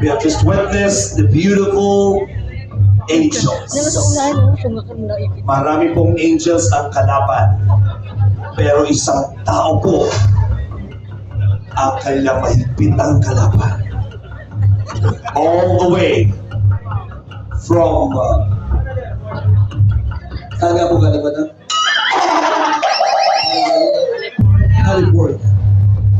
We have just witnessed the beautiful angels. Marami pong angels ang kalaban. Pero isang tao po ang kanilang mahigpitang kalaban. All the way from saan nga po galing ba na? California.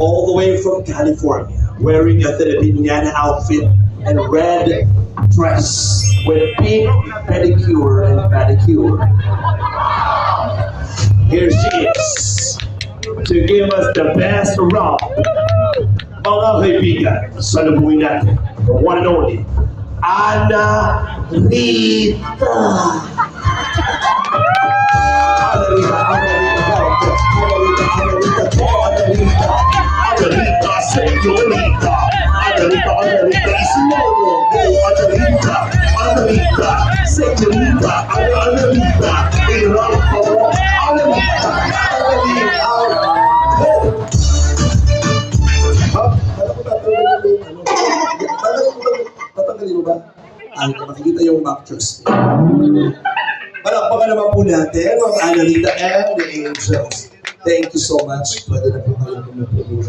All the way from California, wearing a Filipiniana outfit and a red dress with pink pedicure and manicure. Here she is to give us the best round. Mga kaibigan, salubungin natin, the one and only, Ana Rita. Ana Rita, Ana Rita, Ana Rita, Ana Rita, Ana Rita, Señorita, Ana Rita, Ana Rita, Isidoro, Ana Rita, Ana Rita, Señorita, Ana Rita, Irang Paro, Ana Rita, Ana Rita, tatanggalin mo ba? Ay, makikita yung actors. Palakpakan naman po natin ang Ana Rita and the Angels. Thank you so much. Pwede na po kayong pumipili.